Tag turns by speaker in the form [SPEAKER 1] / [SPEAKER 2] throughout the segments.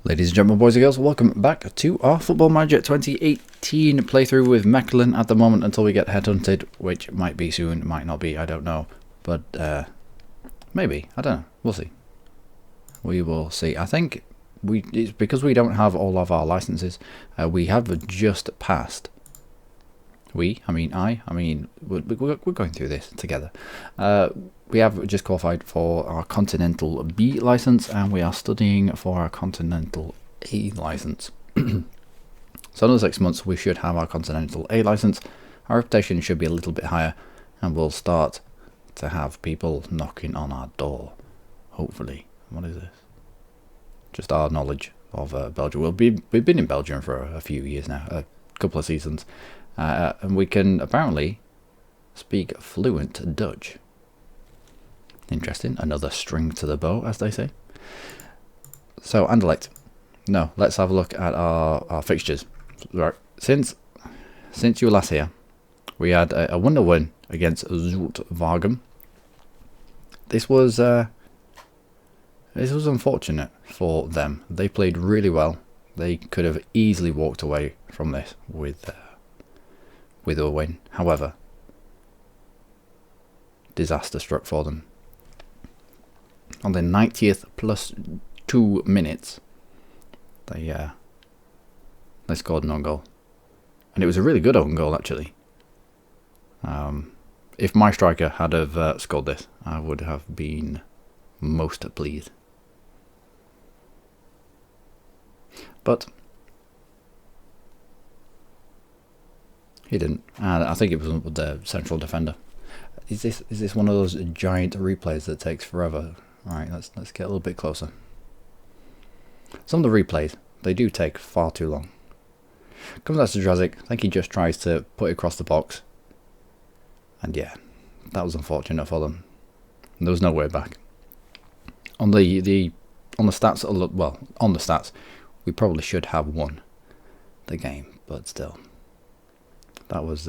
[SPEAKER 1] Ladies and gentlemen, boys and girls, welcome back to our Football Manager 2018 playthrough with Mechelen at the moment until we get headhunted, which might be soon, might not be, I don't know. But, maybe, I don't know, we'll see. We will see. I think it's because we don't have all of our licenses, we have just passed. We're going through this together. We have just qualified for our Continental B license, and we are studying for our Continental A license. So another 6 months we should have our Continental A license. Our reputation should be a little bit higher, and we'll start to have people knocking on our door. Hopefully. What is this? Just our knowledge of Belgium. We've been in Belgium for a few years now, a couple of seasons, and we can apparently speak fluent Dutch. Interesting. Another string to the bow, as they say. So, Anderlecht. No, let's have a look at our fixtures. Right. Since you were last here, we had a 1-0 win against Zoutwagen. This was unfortunate for them. They played really well. They could have easily walked away from this with a win. However, disaster struck for them. On the 90th plus 2 minutes, they scored an own goal, and it was a really good own goal actually. If my striker had have scored this, I would have been most pleased. But he didn't, and I think it was the central defender. Is this one of those giant replays that takes forever? Right, let's get a little bit closer. Some of the replays, they do take far too long. Comes out to Drazic. I think he just tries to put it across the box. And yeah, that was unfortunate for them. There was no way back. On the stats, well, on the stats, we probably should have won the game, but still, that was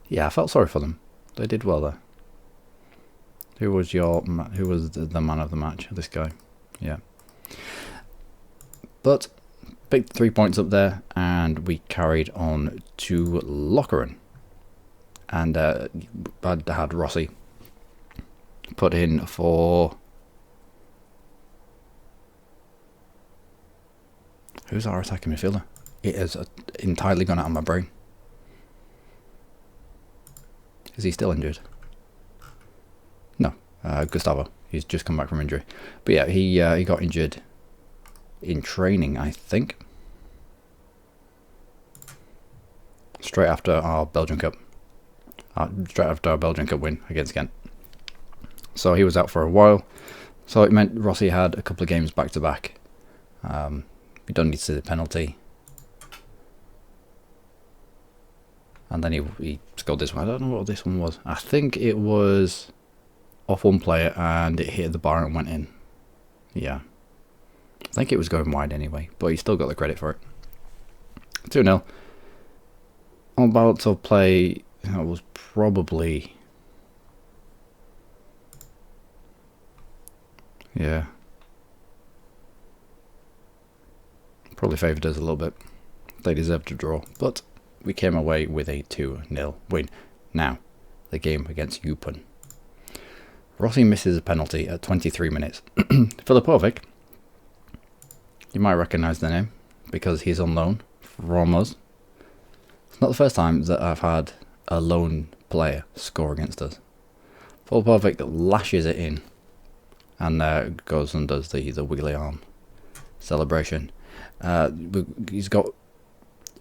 [SPEAKER 1] yeah, I felt sorry for them. They did well there. Who was the man of the match? This guy. Yeah. But picked 3 points up there, and we carried on to Luckymarine. And I had Rossi put in for... Who's our attacking midfielder? It has entirely gone out of my brain. Is he still injured? No, Gustavo. He's just come back from injury. But yeah, he got injured in training, I think. Straight after our Belgian Cup. Straight after our Belgian Cup win against Ghent. So he was out for a while. So it meant Rossi had a couple of games back to back. We don't need to see the penalty. And then he scored this one. I don't know what this one was. I think it was off one player and it hit the bar and went in. Yeah. I think it was going wide anyway, but he still got the credit for it. 2-0. On balance of play, that was probably... Yeah. Probably favoured us a little bit. They deserved to draw, but... we came away with a 2-0 win. Now, the game against Eupen. Rossi misses a penalty at 23 minutes. Filipovic, you might recognise the name because he's on loan from us. It's not the first time that I've had a lone player score against us. Filipovic lashes it in and goes and does the wiggly arm celebration. He's got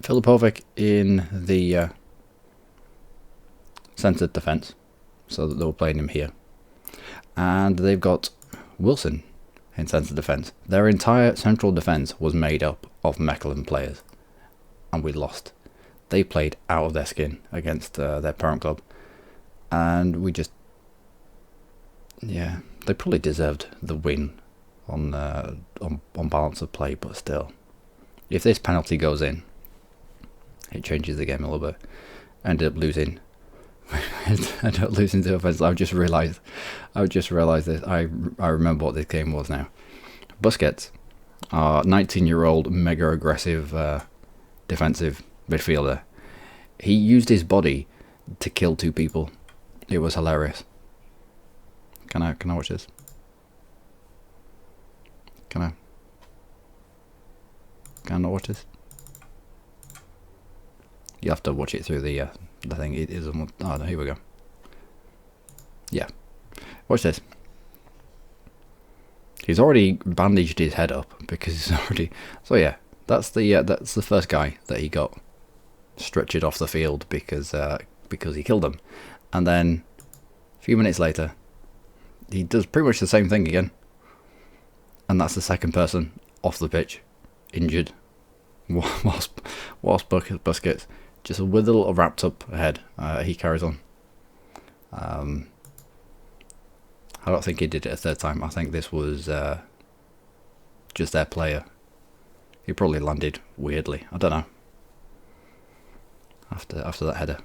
[SPEAKER 1] Filipovic in the centre defence, so that they were playing him here. And they've got Wilson in centre defence. Their entire central defence was made up of Mechelen players, and we lost. They played out of their skin against their parent club, and we just... yeah, they probably deserved the win on balance of play, but still. If this penalty goes in, it changes the game a little bit. Ended up losing. Ended up losing to offense. I've just realised this. I remember what this game was now. Busquets our 19-year-old mega aggressive defensive midfielder, he used his body to kill 2 people. It was hilarious. Can I watch this? Can I not watch this? You have to watch it through the thing. It is on. Oh no, here we go. Yeah, watch this. He's already bandaged his head up because he's already. So yeah, that's the first guy that he got stretchered off the field because he killed him, and then a few minutes later, he does pretty much the same thing again, and that's the second person off the pitch, injured, whilst Busquets just with a little wrapped up head, he carries on. I don't think he did it a third time. I think this was just their player. He probably landed weirdly. I don't know. After that header.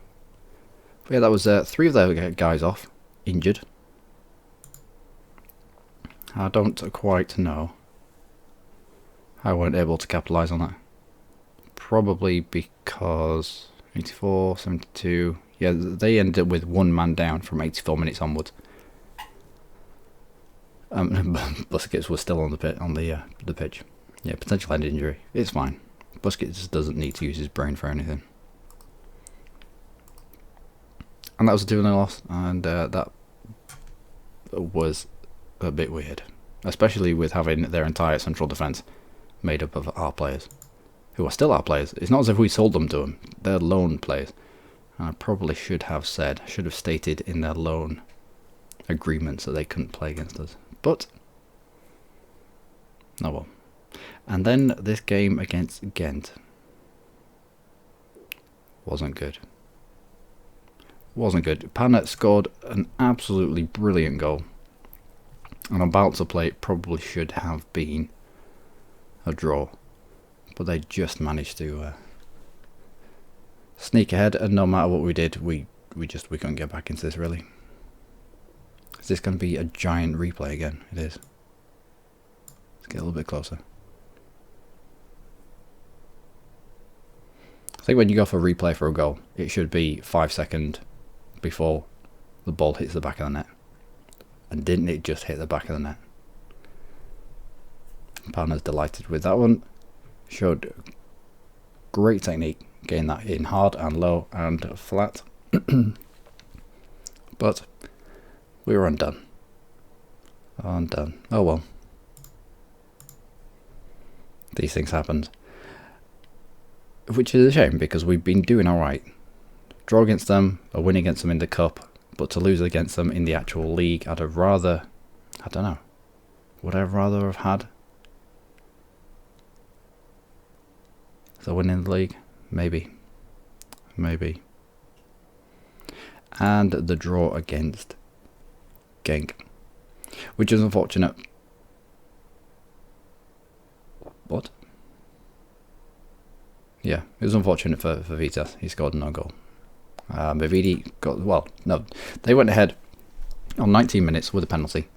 [SPEAKER 1] But yeah, that was 3 of their guys off, injured. I don't quite know how I weren't able to capitalise on that. Probably because 84, 72. Yeah, they ended up with 1 man down from 84 minutes onwards. Busquets was still on the pitch. Yeah, potential head injury. It's fine. Busquets just doesn't need to use his brain for anything. And that was a 2-0 loss, and that was a bit weird, especially with having their entire central defence made up of our players, who are still our players. It's not as if we sold them to them; they're loan players. And I probably should have stated in their loan agreements that they couldn't play against us. But oh well. And then this game against Ghent wasn't good. Wasn't good. Pana scored an absolutely brilliant goal. And about to play, it probably should have been a draw. But they just managed to sneak ahead, and no matter what we did, we couldn't get back into this really. Is this going to be a giant replay again? It is. Let's get a little bit closer. I think when you go for replay for a goal, it should be 5 seconds before the ball hits the back of the net. And didn't it just hit the back of the net? Pana's delighted with that one. Showed great technique, getting that in hard and low and flat. But we were undone. Undone. Oh well. These things happened. Which is a shame, because we've been doing alright. Draw against them, a win against them in the cup, but to lose against them in the actual league, I'd have rather... I don't know. Would I rather have had the win in the league? Maybe. Maybe. And the draw against Genk, which is unfortunate. What? Yeah, it was unfortunate for Vitas. He scored no goal. Mavidi got... Well, no. They went ahead on 19 minutes with a penalty.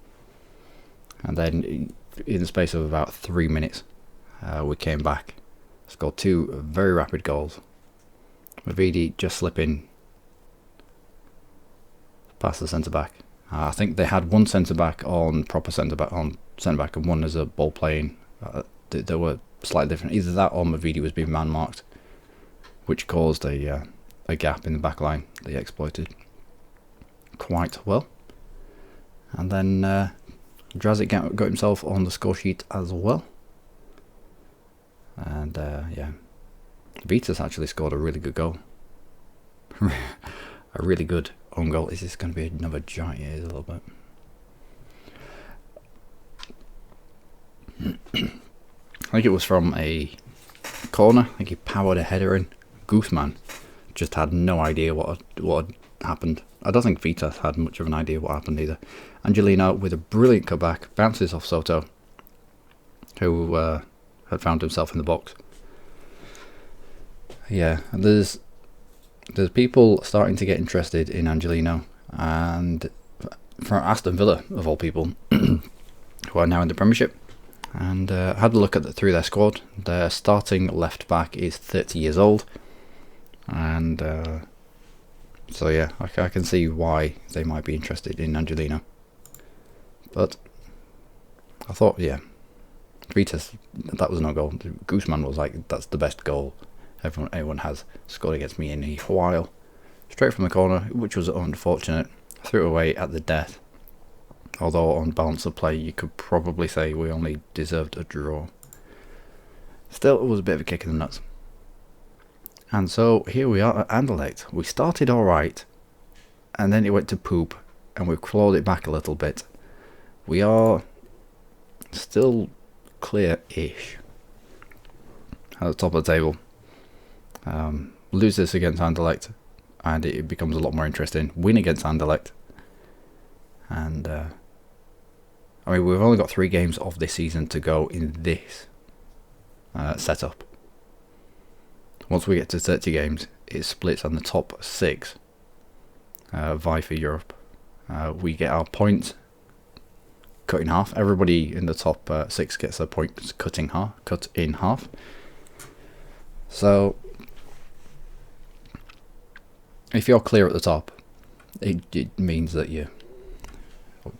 [SPEAKER 1] And then in the space of about 3 minutes, we came back. Scored 2 very rapid goals. Mavidi just slipping past the centre-back. I think they had one centre-back on proper centre-back and one as a ball playing. They were slightly different. Either that or Mavidi was being man-marked, which caused a gap in the back line they exploited quite well. And then Drazic got himself on the score sheet as well. And yeah, Vitas actually scored a really good goal. A really good own goal. Is this going to be another giant? It is a little bit. I think it was from a corner. I think he powered a header in. Guzman just had no idea what had happened. I don't think Vitas had much of an idea what happened either. Angelino with a brilliant cutback bounces off Soto, who had found himself in the box. Yeah, and there's people starting to get interested in Angelino, and from Aston Villa of all people, who are now in the Premiership. and had a look through their squad. Their starting left back is 30 years old, and so yeah, I can see why they might be interested in Angelino. But I thought, yeah, Vitas, that was no goal. Guzman was like, that's the best goal anyone has scored against me in a while. Straight from the corner, which was unfortunate. Threw it away at the death. Although on balance of play, you could probably say we only deserved a draw. Still, it was a bit of a kick in the nuts. And so here we are at Anderlecht. We started alright, and then it went to poop, and we've clawed it back a little bit. We are still clear-ish at the top of the table. Lose this against Anderlecht, and it becomes a lot more interesting. Win against Anderlecht, and I mean, we've only got 3 games of this season to go in this setup. Once we get to 30 games, it splits, and the top 6 vie for Europe. We get our points cut in half. Everybody in the top 6 gets their points cut in half. So if you're clear at the top, it means that you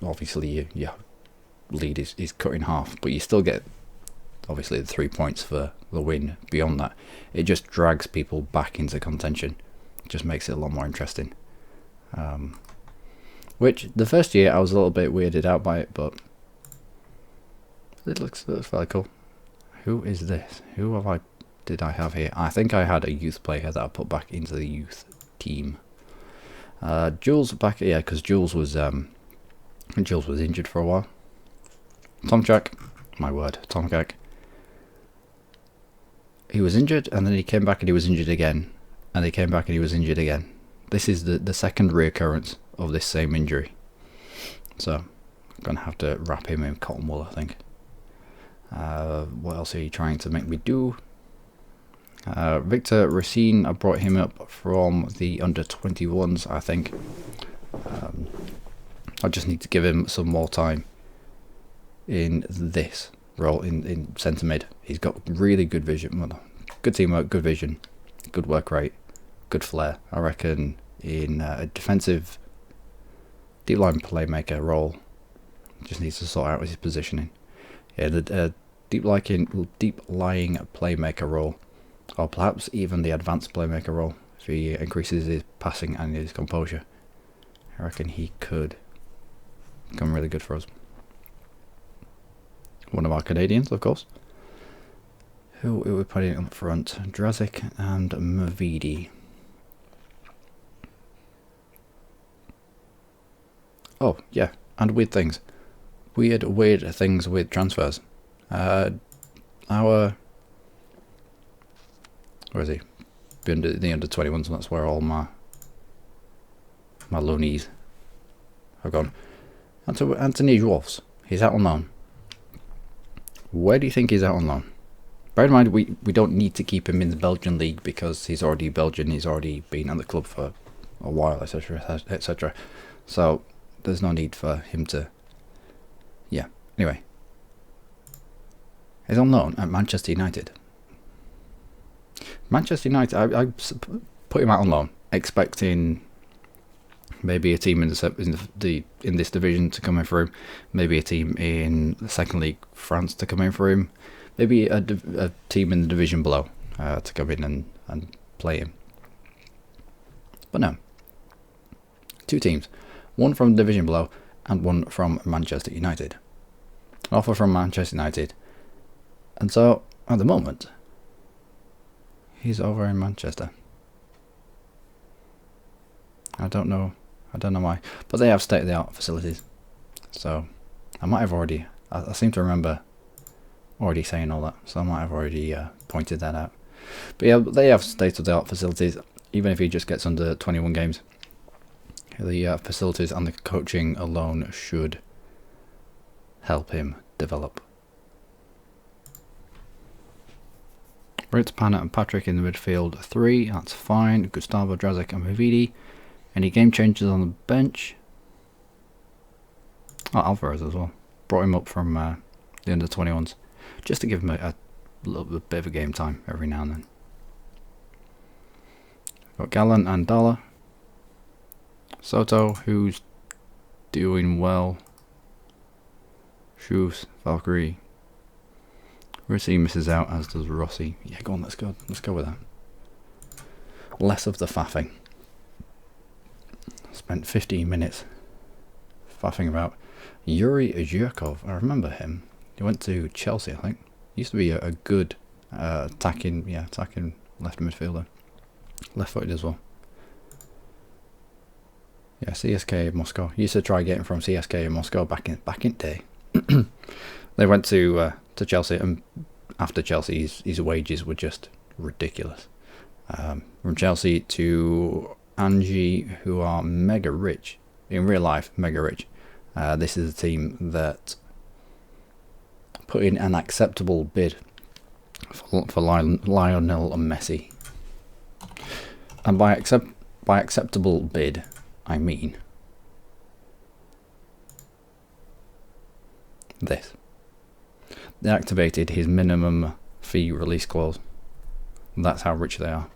[SPEAKER 1] obviously your lead is cut in half, but you still get obviously the 3 points for the win. Beyond that, it just drags people back into contention. It just makes it a lot more interesting. Which the first year I was a little bit weirded out by it, but it looks fairly cool. Who is this? Did I have here? I think I had a youth player that I put back into the youth team. Jules back, yeah, because Jules was injured for a while. Tomczak, my word, Tomczak. He was injured, and then he came back and he was injured again, and he came back and he was injured again. This is the second reoccurrence of this same injury, so I'm gonna have to wrap him in cotton wool, I think. What else are you trying to make me do? Victor Racine, I brought him up from the under-21s, I think. I just need to give him some more time in this role in centre mid. He's got really good vision, well, good teamwork, good vision, good work rate, good flair. I reckon in a defensive deep line playmaker role, just needs to sort out his positioning. Yeah, the deep lying playmaker role, or perhaps even the advanced playmaker role, if he increases his passing and his composure, I reckon he could become really good for us. One of our Canadians, of course. Who are we putting up front? Drazic and Mavidi. Oh, yeah, and weird things. Weird things with transfers. Where is he? The under 21s, and that's where all my loanies have gone. Anthony Dwarfs. He's out on loan. Where do you think he's out on loan? Bear in mind, we don't need to keep him in the Belgian league because he's already Belgian. He's already been at the club for a while, etc., etc. So there's no need for him to. Yeah. Anyway, he's on loan at Manchester United. Manchester United. I put him out on loan, expecting maybe a team in this division to come in for him, maybe a team in the second league France to come in for him, maybe a team in the division below to come in and play him. But no, 2 teams, one from the division below and one from Manchester United. An offer from Manchester United, and so at the moment he's over in Manchester. I don't know why, but they have state-of-the-art facilities. So I might have already. I seem to remember already saying all that, so I might have already pointed that out. But yeah, they have state-of-the-art facilities. Even if he just gets under 21 games, the facilities and the coaching alone should help him develop. Ritz, Panna and Patrick in the midfield 3, that's fine. Gustavo, Drazic and Mavidi. Any game changes on the bench? Oh, Alvarez as well. Brought him up from the under 21s, just to give them a little bit of a game time every now and then. Got Gallant and Dollar. Soto, who's doing well. Shoes, Valkyrie. Rossi misses out, as does Rossi. Yeah, go on, let's go with that. Less of the faffing. Spent 15 minutes faffing about Yuri Zhirkov. I remember him. He went to Chelsea, I think. Used to be a good attacking left midfielder. Left-footed as well. Yeah, CSK Moscow. Used to try getting from CSK in Moscow back in day. They went to Chelsea, and after Chelsea, his wages were just ridiculous. From Chelsea to Angie, who are mega rich in real life, mega rich. This is a team that put in an acceptable bid for Lionel Messi, and by acceptable bid, I mean this. They activated his minimum fee release clause. That's how rich they are.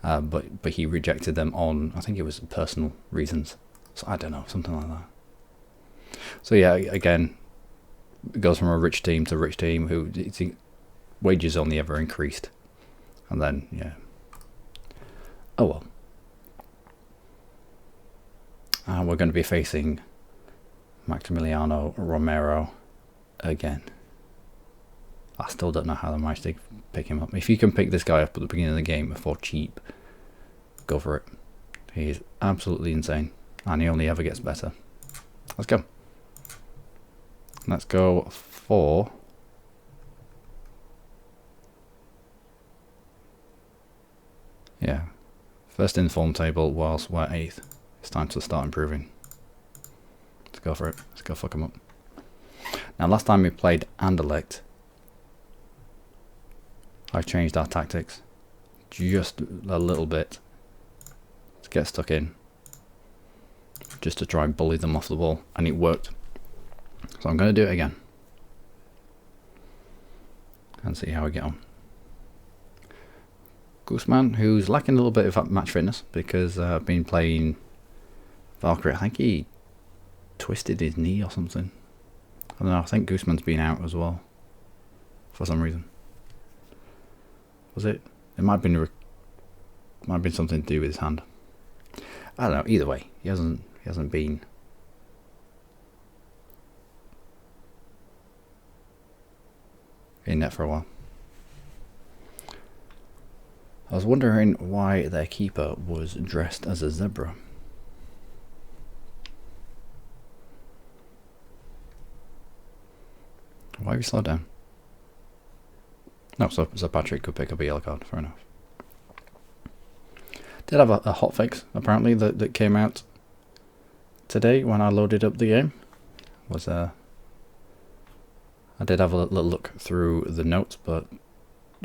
[SPEAKER 1] But he rejected them on, I think it was personal reasons. So I don't know, something like that. So yeah, again, it goes from a rich team to rich team who wages only ever increased. And then, yeah. Oh well. We're going to be facing Maximiliano Romero again. I still don't know how they managed to pick him up. If you can pick this guy up at the beginning of the game for cheap, go for it. He is absolutely insane, and he only ever gets better. Let's go. Let's go for... yeah. First in the form table whilst we're 8th. It's time to start improving. Let's go for it. Let's go fuck him up. Now, last time we played Anderlecht, I've changed our tactics just a little bit to get stuck in, just to try and bully them off the ball, and it worked. So I'm going to do it again and see how we get on. Guzman, who's lacking a little bit of match fitness because I've been playing Valkyrie. I think he twisted his knee or something. I don't know. I think Guzman's been out as well for some reason. Was it? It might have been something to do with his hand. I don't know. Either way, he hasn't been in net for a while. I was wondering why their keeper was dressed as a zebra. Why have you slowed down? No, so Patrick could pick up a yellow card. Fair enough. Did have a hotfix apparently that came out today when I loaded up the game. I did have a little look through the notes, but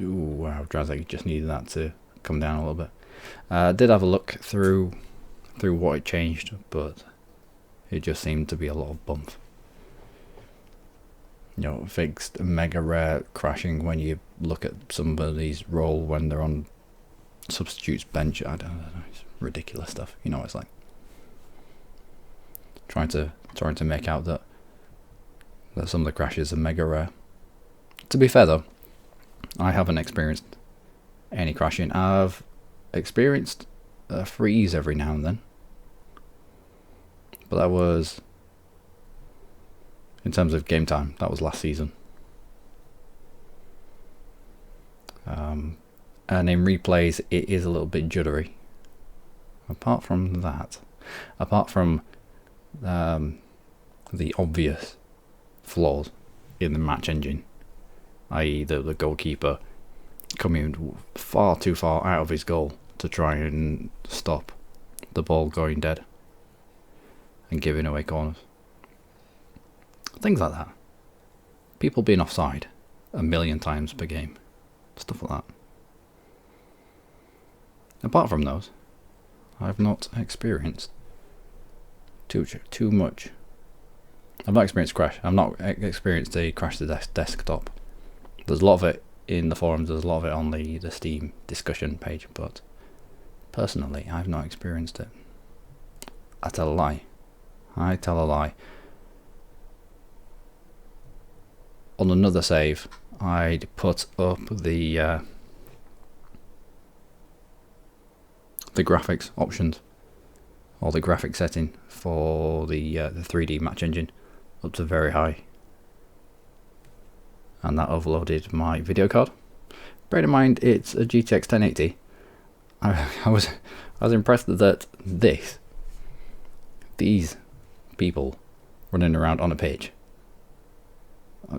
[SPEAKER 1] ooh, wow, Drazek just needed that to come down a little bit. Did have a look through what it changed, but it just seemed to be a lot of bump. You know, fixed mega rare crashing when you look at somebody's roll when they're on substitutes bench. I don't know, it's ridiculous stuff. You know what it's like. Trying to make out that some of the crashes are mega rare. To be fair though, I haven't experienced any crashing. I've experienced a freeze every now and then, but that was, in terms of game time, that was last season. And in replays, it is a little bit juddery. Apart from that, apart from the obvious flaws in the match engine, i.e. the goalkeeper coming far too far out of his goal to try and stop the ball going dead and giving away corners. Things like that. People being offside 1,000,000 times per game. Stuff like that. Apart from those, I've not experienced too much I've not experienced crash. I've not experienced a crash to desktop. There's a lot of it in the forums. There's a lot of it on the Steam discussion page, but personally, I've not experienced it. I tell a lie. I tell a lie. On another save, I'd put up the graphics options, or the graphic setting for the 3D match engine up to very high, and that overloaded my video card. Bear in mind it's a GTX 1080. I was impressed that these people running around on a page.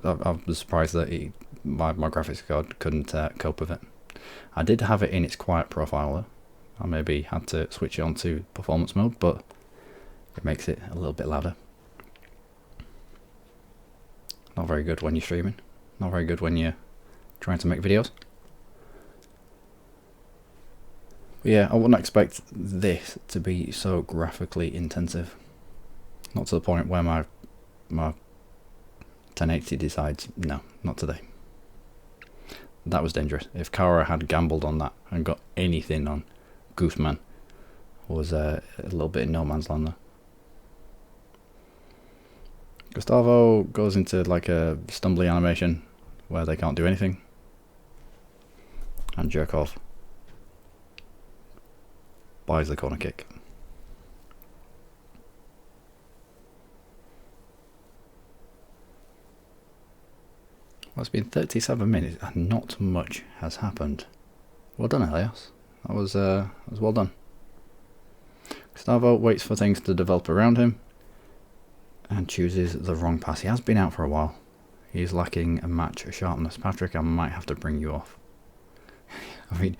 [SPEAKER 1] I was surprised that my graphics card couldn't cope with it. I did have it in its quiet profile though. I maybe had to switch it on to performance mode, but it makes it a little bit louder. Not very good when you're streaming. Not very good when you're trying to make videos. But yeah, I wouldn't expect this to be so graphically intensive. Not to the point where my 1080 decides, no, not today. That was dangerous. If Kara had gambled on that and got anything on Gooseman, was a little bit in no man's land there. Gustavo goes into like a stumbly animation where they can't do anything, and Jerkov buys the corner kick. Well, it's been 37 minutes and not much has happened. Well done, Elias. That was well done. Gustavo waits for things to develop around him and chooses the wrong pass. He has been out for a while. He's lacking a match sharpness. Patrick, I might have to bring you off. I mean,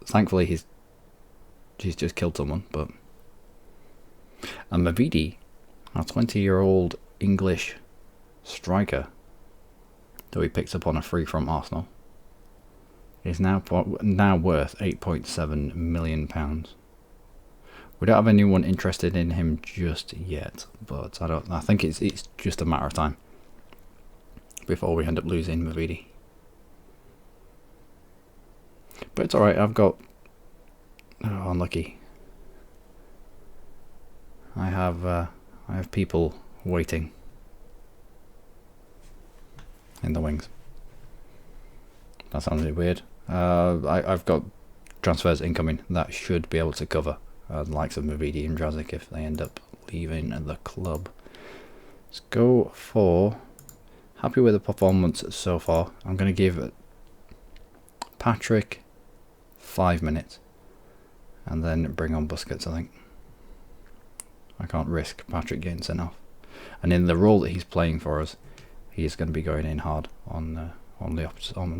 [SPEAKER 1] thankfully he's just killed someone, but... And Mavidi, a 20-year-old English striker that we picked up on a free from Arsenal, is now worth £8.7 million. We don't have anyone interested in him just yet, but I think it's just a matter of time before we end up losing Mavidi. But it's alright, I've got... Oh, unlucky. I have people waiting in the wings. That sounds a bit weird. I've got transfers incoming that should be able to cover the likes of Mavidi and Drazic if they end up leaving the club. Let's go for... Happy with the performance so far. I'm going to give Patrick 5 minutes and then bring on Busquets, I think. I can't risk Patrick getting sent off. And in the role that he's playing for us, he is going to be going in hard on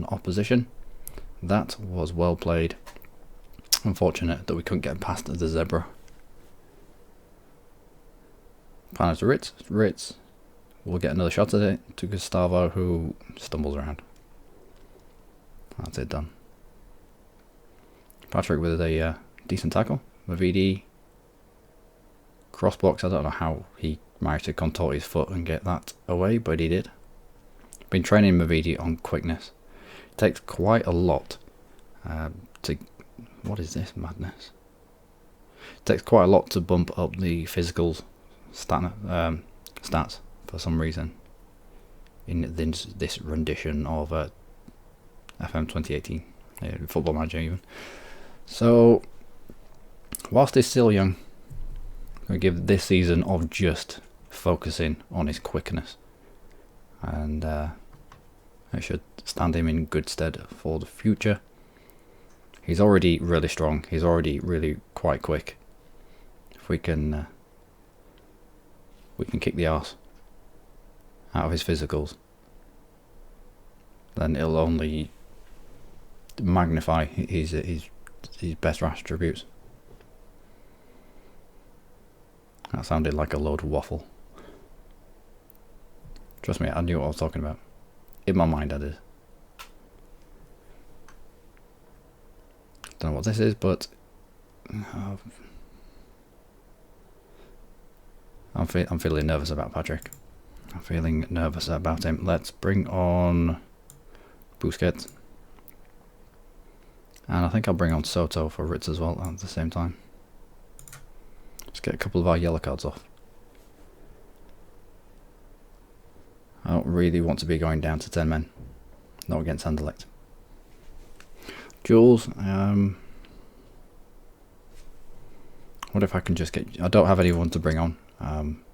[SPEAKER 1] opposition. That was well played. Unfortunate that we couldn't get past the zebra. Panel to Ritz. Ritz will get another shot at it to Gustavo, who stumbles around. That's it, done. Patrick with a decent tackle. Mavidi crossbox. I don't know how he managed to contort his foot and get that away, but he did. Been training Mavidi on quickness. It takes quite a lot to... What is this madness? It takes quite a lot to bump up the physical stats for some reason in this rendition of FM 2018, Football Manager even. So, whilst he's still young, I'm going to give this season of just focusing on his quickness, and it should stand him in good stead for the future. He's already really strong. He's already really quite quick. If we can kick the arse out of his physicals, then it'll only magnify his best attributes. That sounded like a load of waffle. Trust me, I knew what I was talking about. In my mind, I did. Don't know what this is, but I I'm feeling nervous about Patrick. I'm feeling nervous about him. Let's bring on Busquets. And I think I'll bring on Soto for Ritz as well at the same time. Let's get a couple of our yellow cards off. I don't really want to be going down to 10 men. Not against Anderlecht. Jules. What if I can just get... I don't have anyone to bring on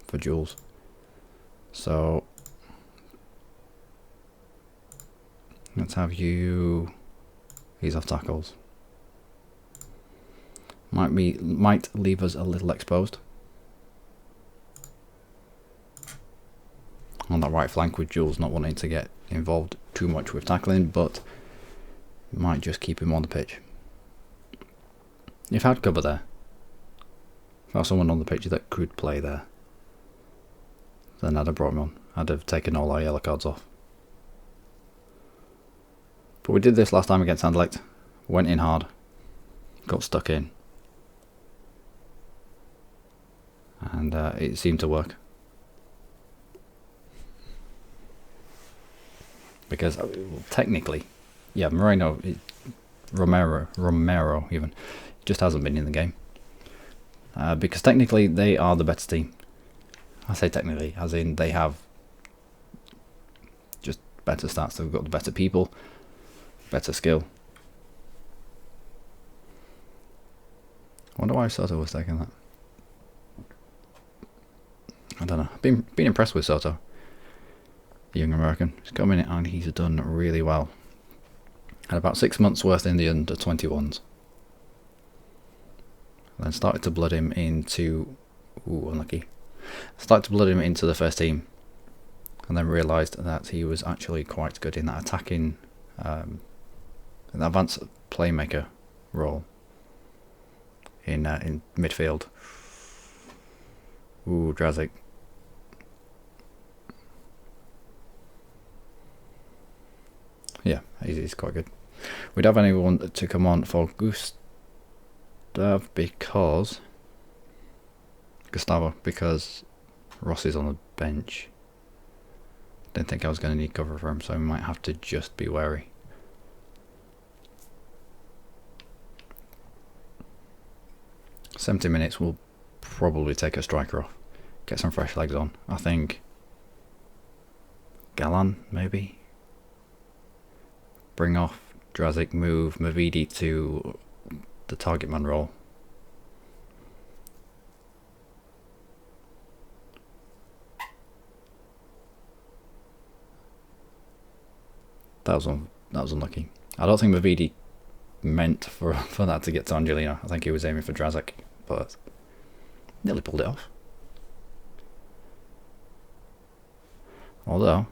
[SPEAKER 1] for Jules. So... let's have you... He's off tackles. Might leave us a little exposed. On that right flank with Jules not wanting to get involved too much with tackling, but might just keep him on the pitch. If I had cover there, if I had someone on the pitch that could play there, then I'd have brought him on. I'd have taken all our yellow cards off. But we did this last time against Anderlecht. Went in hard. Got stuck in. And it seemed to work. Because technically, yeah, Romero even, just hasn't been in the game. Because technically they are the better team. I say technically, as in they have just better stats. They've got the better people, better skill. I wonder why Soto was taking that. I don't know. Been impressed with Soto. The young American. He's come in and he's done really well. Had about 6 months worth in the under 21s. Then started to blood him into... ooh, unlucky. Started to blood him into the first team. And then realised that he was actually quite good in that attacking... in the advanced playmaker role. In midfield. Ooh, Drazic. Yeah, he's quite good. We'd have anyone to come on for Gustavo because Ross is on the bench. Didn't think I was going to need cover for him, so we might have to just be wary. "70 minutes will probably take a striker off. Get some fresh legs on. I think Galan, maybe. Bring off Drazic, move Mavidi to the target man role. That was unlucky. I don't think Mavidi meant for that to get to Angelino. I think he was aiming for Drazic, but nearly pulled it off. Although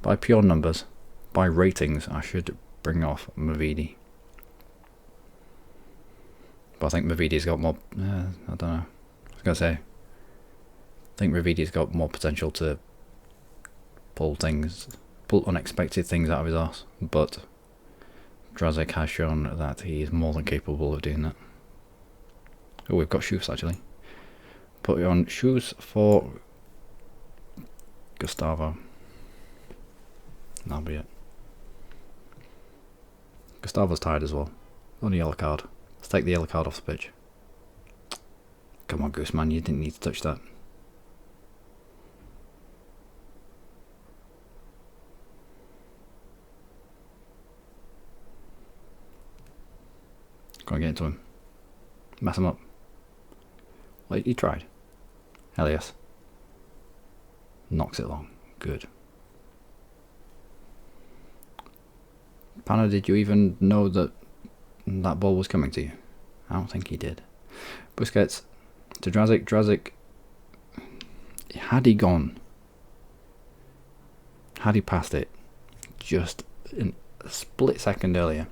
[SPEAKER 1] by pure numbers, by ratings, I should bring off Mavidi. But I think Mavidi's got more... I don't know. I was going to say... I think Mavidi's got more potential to pull unexpected things out of his arse. But Drazic has shown that he is more than capable of doing that. Oh, we've got shoes actually. Put on shoes for Gustavo. That'll be it. Gustavo's tired as well. On a yellow card. Let's take the yellow card off the pitch. Come on, Goose man, you didn't need to touch that. Go and get into him. Mess him up. Well, he tried. Hell yes. Knocks it long. Good. Panna, did you even know that that ball was coming to you? I don't think he did. Busquets to Drazic. Drazic, had he gone, had he passed it just in a split second earlier,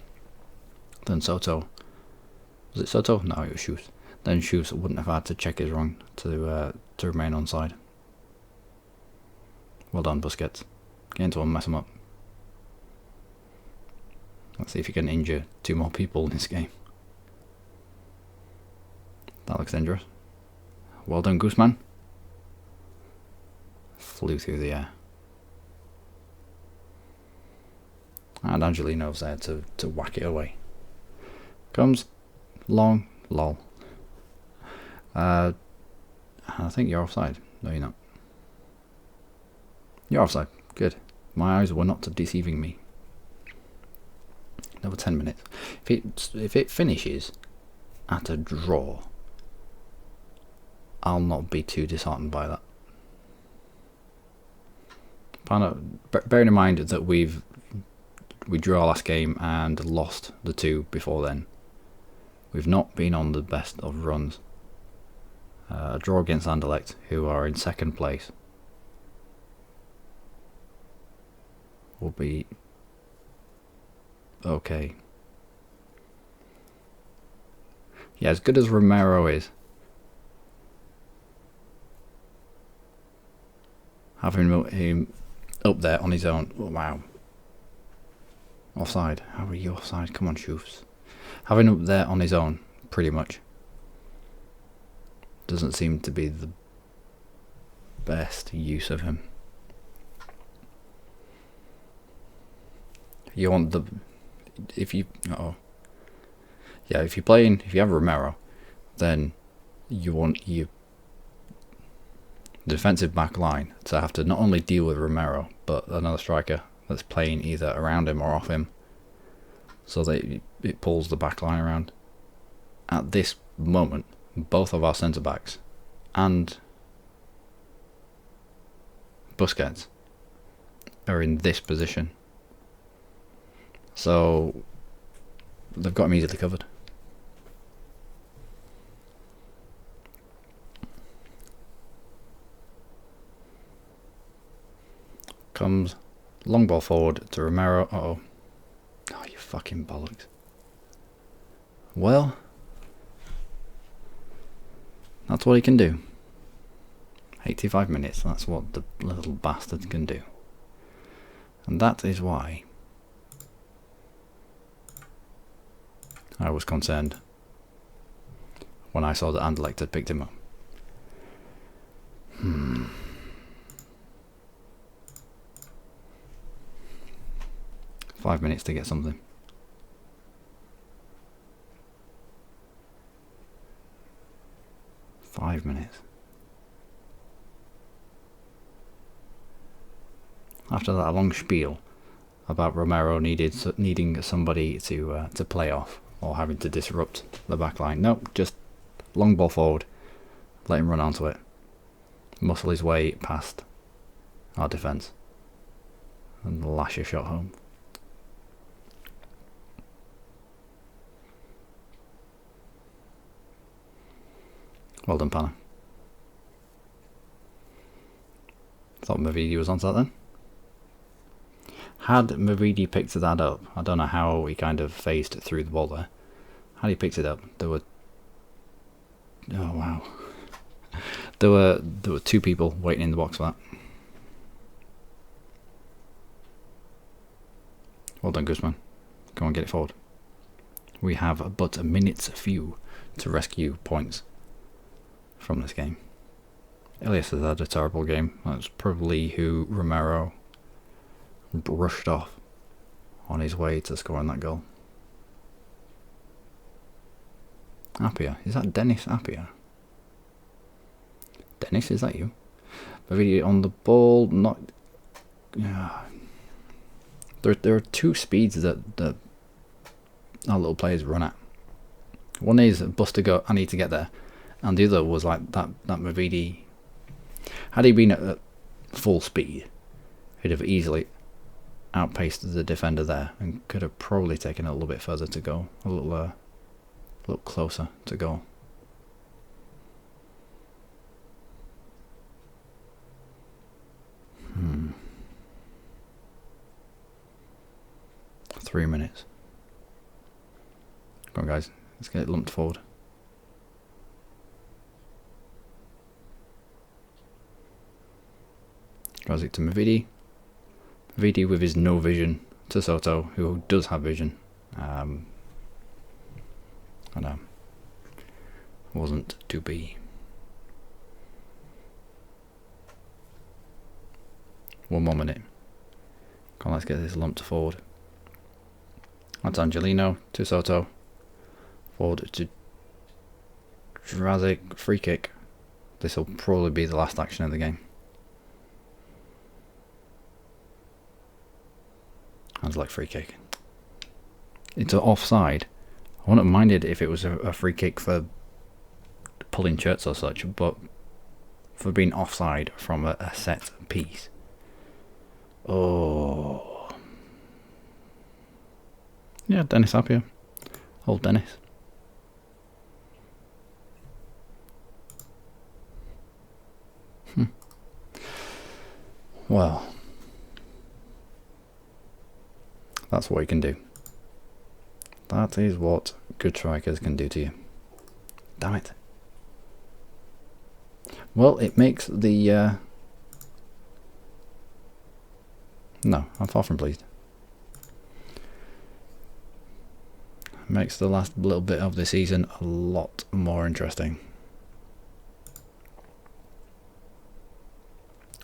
[SPEAKER 1] then Soto, was it Soto? No, it was Shoes. Then Shoes wouldn't have had to check his run to remain onside. Well done, Busquets. Get into him, mess him up. Let's see if you can injure 2 more people in this game. That looks dangerous. Well done, Gooseman. Flew through the air. And Angelino's there to whack it away. Comes. Long. Lol. I think you're offside. No, you're not. You're offside. Good. My eyes were not deceiving me. Another 10 minutes. If it finishes at a draw, I'll not be too disheartened by that. Bearing in mind that we drew our last game and lost the 2 before then. We've not been on the best of runs. A draw against Anderlecht, who are in 2nd place, will be okay. Yeah, as good as Romero is, having him up there on his own. Oh, wow. Offside. How are you offside? Come on, Shoofs. Having him up there on his own, pretty much, doesn't seem to be the best use of him. You want the... If you... Yeah, if you have Romero, then you want your defensive back line to have to not only deal with Romero, but another striker that's playing either around him or off him, so that it pulls the back line around. At this moment, both of our centre backs and Busquets are in this position, so they've got him easily covered. Comes long ball forward to Romero. Oh, you fucking bollocks. Well, that's what he can do. 85 minutes, that's what the little bastard can do. And that is why I was concerned when I saw that Anderlecht had picked him up. 5 minutes to get something. Five minutes. After that long spiel about Romero needing somebody to play off or having to disrupt the back line. Nope, just long ball forward, let him run onto it, muscle his way past our defence, and lash a shot home. Well done, Panna. Thought Mavidi was onto that then. Had Mavidi picked that up, I don't know how he kind of phased through the ball there. Had he picked it up, there were... Oh, wow. There were 2 people waiting in the box for that. Well done, Guzman. Go on, get it forward. We have but a minute's few to rescue points from this game. Elias has had a terrible game. That's probably who Romero brushed off on his way to scoring that goal. Appia. Is that Dennis Appia? Dennis, is that you? Mavidi on the ball. Not... There are 2 speeds that our little players run at. One is bust to go, I need to get there. And the other was like that Mavidi. Had he been at full speed, he'd have easily outpaced the defender there and could have probably taken it a little bit further to go, a little closer to go. Hmm. 3 minutes. Come on, guys, let's get it lumped forward. Goes it to Mavidi. Mavidi with his no vision to Soto, who does have vision. I know. wasn't to be. One more minute. Come on, let's get this lumped forward. That's Angelino to Soto. Forward to Drazic. Free kick. This will probably be the last action of the game. Sounds like free kick. It's an offside. I wouldn't have minded if it was a free kick for pulling shirts or such, but for being offside from a set piece. Oh. Yeah, Dennis Appiah. Old Dennis. Well, that's what you can do. That is what good strikers can do to you. Damn it. Well, it makes the... No, I'm far from pleased. It makes the last little bit of the season a lot more interesting.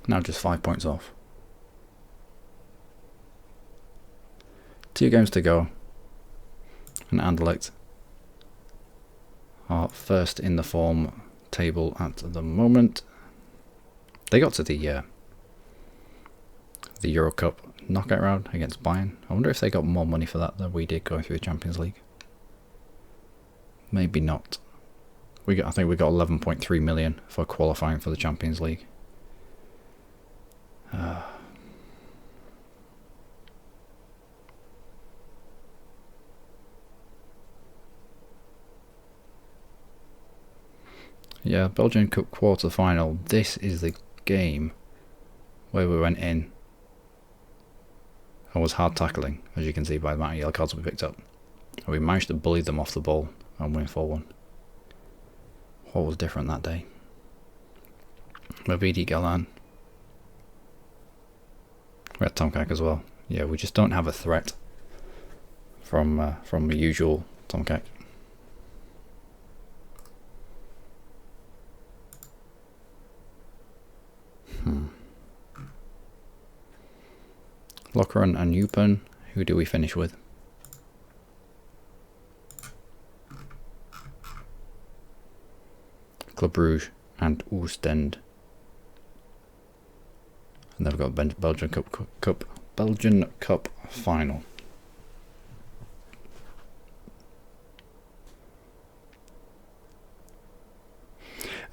[SPEAKER 1] Now just 5 points off. 2 games to go. And Anderlecht are first in the form table at the moment. They got to the Euro Cup knockout round against Bayern. I wonder if they got more money for that than we did going through the Champions League. Maybe not. I think we got 11.3 million for qualifying for the Champions League. Yeah, Belgian Cup quarter final. This is the game where we went in and was hard tackling, as you can see by the amount of yellow cards we picked up. And we managed to bully them off the ball and win 4-1. What was different that day? Mavidi Galan. We had Tomkak as well. Yeah, we just don't have a threat from the usual Tomkak. Lokeren and Eupen. Who do we finish with? Club Brugge and Oostend. And then we've got Belgian Cup final.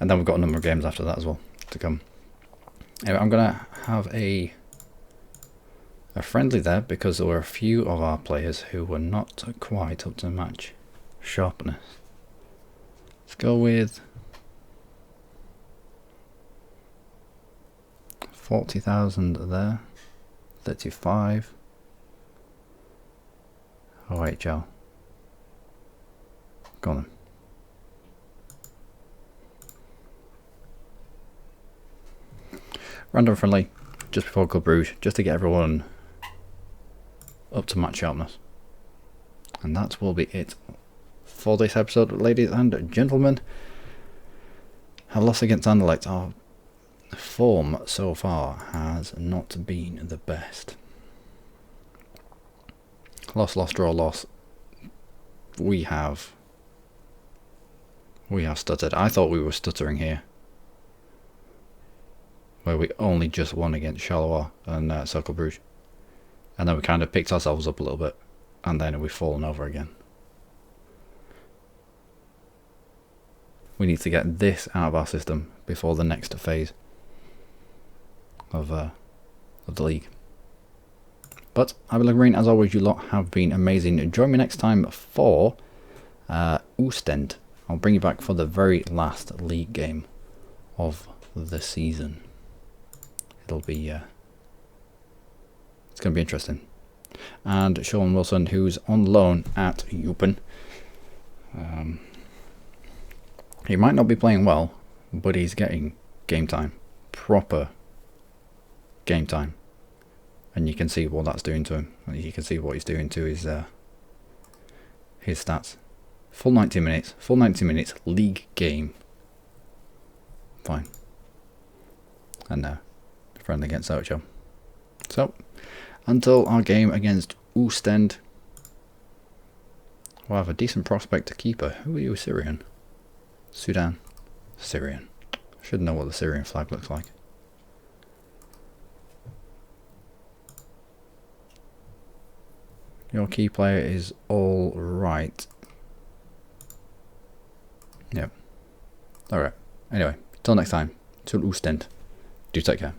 [SPEAKER 1] And then we've got a number of games after that as well to come. Anyway, I'm gonna have a friendly there because there were a few of our players who were not quite up to match sharpness. Let's go with 40,000 there, 35, OHL, go on then. Random friendly, just before Club Brugge, just to get everyone up to match sharpness. And that will be it for this episode, ladies and gentlemen. A loss against Anderlecht. Our form so far has not been the best. Loss, draw, loss. We have stuttered. I thought we were stuttering here, where we only just won against Charleroi and Cercle Brugge. And then we kind of picked ourselves up a little bit, and then we've fallen over again. We need to get this out of our system before the next phase of the league. But I've been Luckymarine. As always, you lot have been amazing. Join me next time for Oostend. I'll bring you back for the very last league game of the season. It'll be it's going to be interesting. And Sean Wilson, who's on loan at Eupen. He might not be playing well, but he's getting game time. Proper game time. And you can see what that's doing to him. You can see what he's doing to his stats. Full 90 minutes. Full 90 minutes. League game. Fine. And now, friendly against Ocho. So, until our game against Oostend, we'll have a decent prospect to keeper. Who are you, Syrian? Sudan. Syrian. Should know what the Syrian flag looks like. Your key player is all right. Yep. Alright. Anyway, till next time. Till Oostend. Do take care.